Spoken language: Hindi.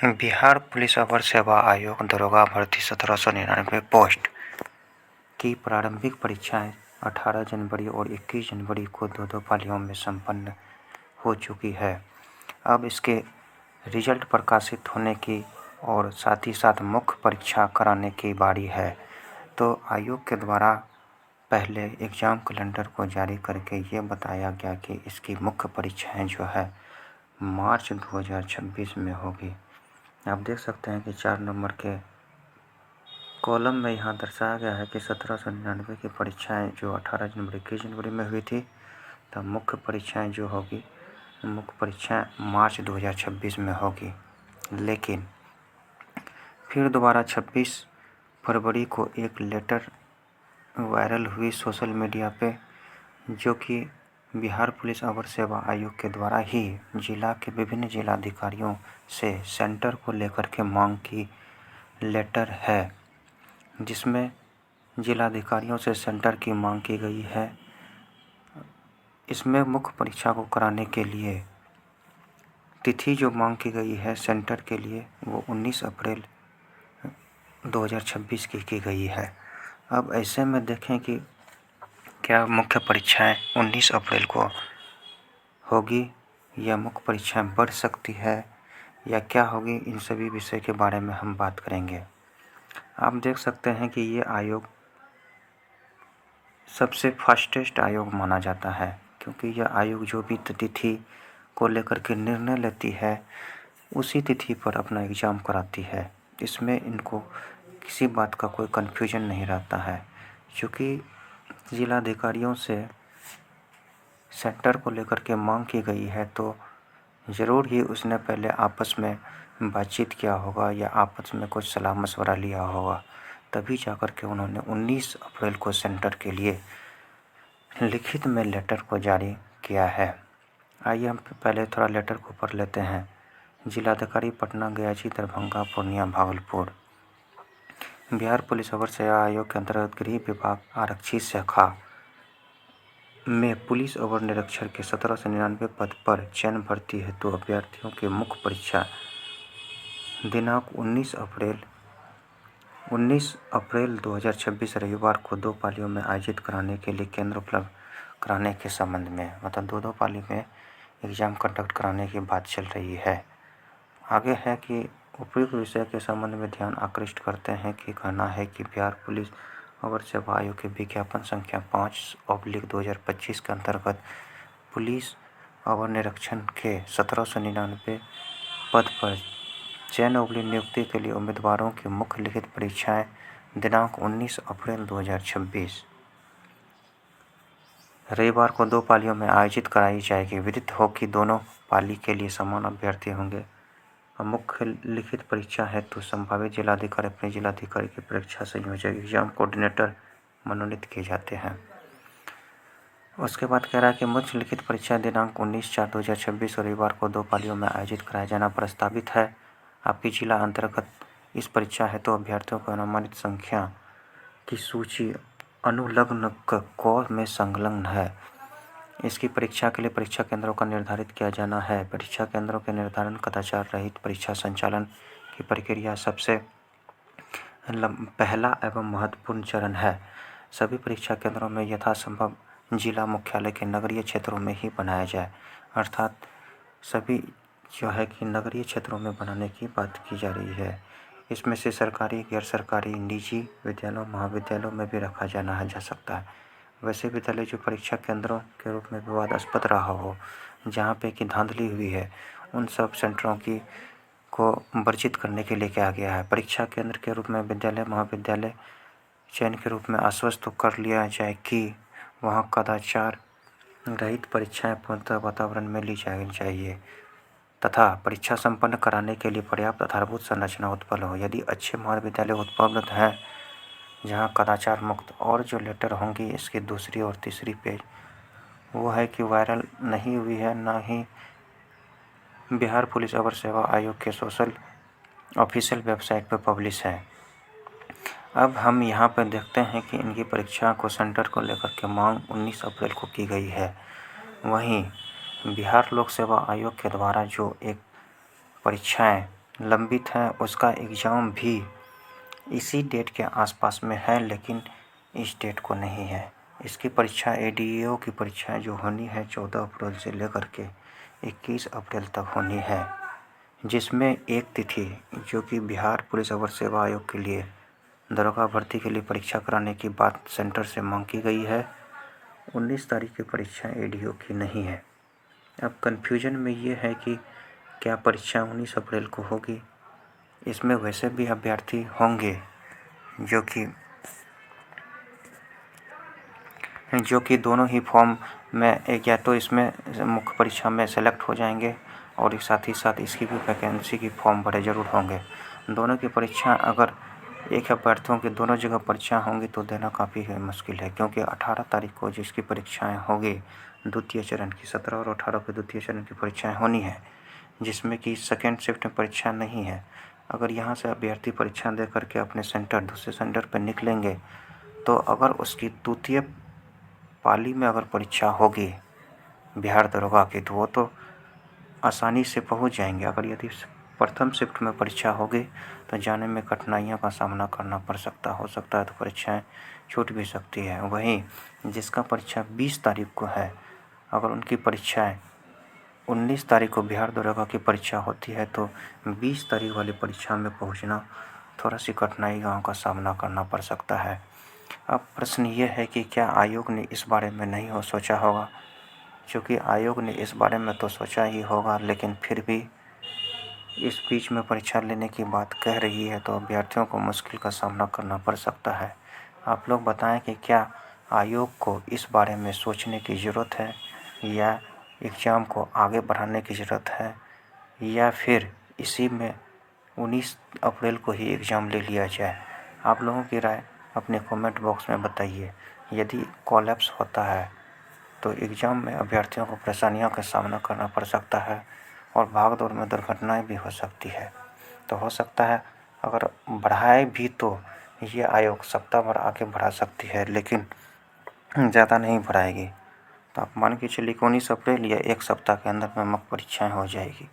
बिहार पुलिस अवर सेवा आयोग दरोगा भर्ती 1799 पोस्ट की प्रारंभिक परीक्षाएं 18 जनवरी और 21 जनवरी को दो पालियों में संपन्न हो चुकी है। अब इसके रिजल्ट प्रकाशित होने की और साथ ही साथ मुख्य परीक्षा कराने की बारी है। तो आयोग के द्वारा पहले एग्ज़ाम कैलेंडर को जारी करके ये बताया गया कि इसकी मुख्य परीक्षाएं जो है मार्च 2026 में होगी। आप देख सकते हैं कि 4 नंबर के कॉलम में यहाँ दर्शाया गया है कि 1799 की परीक्षाएं जो 18 जनवरी 21 जनवरी में हुई थी, तब मुख्य परीक्षाएं जो होगी मुख्य परीक्षाएं मार्च 2026 में होगी। लेकिन फिर दोबारा 26 फरवरी को एक लेटर वायरल हुई सोशल मीडिया पे, जो कि बिहार पुलिस अवर सेवा आयोग के द्वारा ही जिला के विभिन्न जिलाधिकारियों से सेंटर को लेकर के मांग की लेटर है, जिसमें जिलाधिकारियों से सेंटर की मांग की गई है। इसमें मुख्य परीक्षा को कराने के लिए तिथि जो मांग की गई है सेंटर के लिए वो 19 अप्रैल 2026 की गई है। अब ऐसे में देखें कि क्या मुख्य परीक्षाएं 19 अप्रैल को होगी या मुख्य परीक्षाएं बढ़ सकती है या क्या होगी, इन सभी विषय के बारे में हम बात करेंगे। आप देख सकते हैं कि ये आयोग सबसे फास्टेस्ट आयोग माना जाता है, क्योंकि यह आयोग जो भी तिथि को लेकर के निर्णय लेती है उसी तिथि पर अपना एग्ज़ाम कराती है। इसमें इनको किसी बात का कोई कन्फ्यूजन नहीं रहता है। क्योंकि जिलाधिकारियों से सेंटर को लेकर के मांग की गई है, तो ज़रूर ही उसने पहले आपस में बातचीत किया होगा या आपस में कुछ सलाह मशवरा लिया होगा, तभी जाकर के उन्होंने 19 अप्रैल को सेंटर के लिए लिखित में लेटर को जारी किया है। आइए हम पहले थोड़ा लेटर को पढ़ लेते हैं। जिलाधिकारी पटना, गया जी, दरभंगा, पूर्णिया, भागलपुर। बिहार पुलिस अवर सेवा आयोग के अंतर्गत गृह विभाग आरक्षी शाखा में पुलिस अवर निरीक्षक के 1799 पद पर चयन भर्ती हेतु अभ्यर्थियों की मुख्य परीक्षा दिनांक 19 अप्रैल 2026 रविवार को 2 पालियों में आयोजित कराने के लिए केंद्र उपलब्ध कराने के संबंध में, मतलब दो पाली में एग्ज़ाम कंडक्ट कराने की बात चल रही है। आगे है कि उपयुक्त विषय के संबंध में ध्यान आकृष्ट करते हैं कि कहना है कि बिहार पुलिस अवर सेवा आयोग के विज्ञापन संख्या 5/2025 के अंतर्गत पुलिस अवर निरीक्षक के 1799 पद पर चयन नियुक्ति के लिए उम्मीदवारों की मुख्य लिखित परीक्षाएं दिनांक 19 अप्रैल 2026 रविवार को 2 पालियों में आयोजित कराई जाएगी। विदित हो कि दोनों पाली के लिए समान अभ्यर्थी होंगे। मुख्य लिखित परीक्षा हेतु संभावित जिलाधिकारी अपने जिलाधिकारी की परीक्षा संयोजक एग्जाम कोऑर्डिनेटर मनोनीत किए जाते हैं। उसके बाद कह रहा है कि मुख्य लिखित परीक्षा दिनांक 19/4/2026 रविवार को 2 पालियों में आयोजित कराया जाना प्रस्तावित है। आपकी जिला अंतर्गत इस परीक्षा हेतु अभ्यर्थियों को अनुमानित संख्या की सूची अनुलग्न क में संलग्न है। इसकी परीक्षा के लिए परीक्षा केंद्रों का निर्धारित किया जाना है। परीक्षा केंद्रों के निर्धारण कदाचार रहित परीक्षा संचालन की प्रक्रिया सबसे पहला एवं महत्वपूर्ण चरण है। सभी परीक्षा केंद्रों में यथासंभव जिला मुख्यालय के नगरीय क्षेत्रों में ही बनाया जाए, अर्थात सभी जो है कि नगरीय क्षेत्रों में बनाने की बात की जा रही है। इसमें से सरकारी, गैर सरकारी, निजी विद्यालयों, महाविद्यालयों में भी रखा जा सकता है। वैसे विद्यालय जो परीक्षा केंद्रों के रूप में विवादास्पद रहा हो, जहाँ पे कि धांधली हुई है, उन सब सेंटरों की को वर्जित करने के लिए कहा गया है। परीक्षा केंद्र के रूप में विद्यालय, महाविद्यालय चयन के रूप में आश्वस्त कर लिया जाए कि वहाँ कदाचार रहित परीक्षाएं पूर्णतः वातावरण में ली जानी चाहिए तथा परीक्षा संपन्न कराने के लिए पर्याप्त आधारभूत संरचना उत्पन्न हो। यदि अच्छे महाविद्यालय उपलब्ध हैं जहाँ कदाचार मुक्त, और जो लेटर होंगी इसकी दूसरी और तीसरी पेज वो है कि वायरल नहीं हुई है, ना ही बिहार पुलिस अवर सेवा आयोग के सोशल ऑफिशियल वेबसाइट पर पब्लिश है। अब हम यहाँ पर देखते हैं कि इनकी परीक्षा को सेंटर को लेकर के मांग 19 अप्रैल को की गई है। वहीं बिहार लोक सेवा आयोग के द्वारा जो एक परीक्षाएं लंबित है उसका एग्ज़ाम भी इसी डेट के आसपास में है, लेकिन इस डेट को नहीं है। इसकी परीक्षा ADEO की परीक्षाएं जो होनी है 14 अप्रैल से लेकर के 21 अप्रैल तक होनी है, जिसमें एक तिथि जो कि बिहार पुलिस अवर सेवा आयोग के लिए दरोगा भर्ती के लिए परीक्षा कराने की बात सेंटर से मांग की गई है। 19 तारीख की परीक्षा ADEO की नहीं है। अब कन्फ्यूजन में ये है कि क्या परीक्षा 19 अप्रैल को होगी। इसमें वैसे भी अभ्यर्थी होंगे जो कि दोनों ही फॉर्म में या तो इसमें मुख्य परीक्षा में सेलेक्ट हो जाएंगे और साथ ही साथ इसकी भी वैकेंसी की फॉर्म भरे जरूर होंगे। दोनों की परीक्षा अगर एक अभ्यर्थियों की दोनों जगह परीक्षा होंगी तो देना काफ़ी मुश्किल है, क्योंकि 18 तारीख को जिसकी परीक्षाएं होगी द्वितीय चरण की 17 और 18 को द्वितीय चरण की परीक्षाएं होनी है, जिसमें कि सेकेंड शिफ्ट में परीक्षा नहीं है। अगर यहाँ से अभ्यर्थी परीक्षा दे करके अपने दूसरे सेंटर पर निकलेंगे तो अगर उसकी द्वितीय पाली में अगर परीक्षा होगी बिहार दरोगा की तो वो तो आसानी से पहुंच जाएंगे। अगर यदि प्रथम शिफ्ट में परीक्षा होगी तो जाने में कठिनाइयों का सामना करना पड़ सकता हो सकता है तो परीक्षाएं छूट भी सकती है। वहीं जिसका परीक्षा 20 तारीख को है, अगर उनकी परीक्षाएं 19 तारीख को बिहार दरोगा की परीक्षा होती है तो 20 तारीख वाली परीक्षा में पहुंचना थोड़ा सी कठिनाइयों का सामना करना पड़ सकता है। अब प्रश्न ये है कि क्या आयोग ने इस बारे में नहीं सोचा होगा, क्योंकि आयोग ने इस बारे में तो सोचा ही होगा, लेकिन फिर भी इस बीच में परीक्षा लेने की बात कह रही है तो अभ्यर्थियों को मुश्किल का सामना करना पड़ सकता है। आप लोग बताएं कि क्या आयोग को इस बारे में सोचने की ज़रूरत है या एग्ज़ाम को आगे बढ़ाने की ज़रूरत है, या फिर इसी में 19 अप्रैल को ही एग्ज़ाम ले लिया जाए। आप लोगों की राय अपने कमेंट बॉक्स में बताइए। यदि कोलैप्स होता है तो एग्ज़ाम में अभ्यर्थियों को परेशानियों का सामना करना पड़ सकता है और भाग दौड़ में दुर्घटनाएं भी हो सकती है। तो हो सकता है अगर बढ़ाए भी तो ये आयोग सप्ताह भर आगे बढ़ा सकती है, लेकिन ज़्यादा नहीं बढ़ाएगी। तो आप मान के चलिए कि 19 अप्रैल या एक सप्ताह के अंदर में मुख्य परीक्षाएँ हो जाएगी।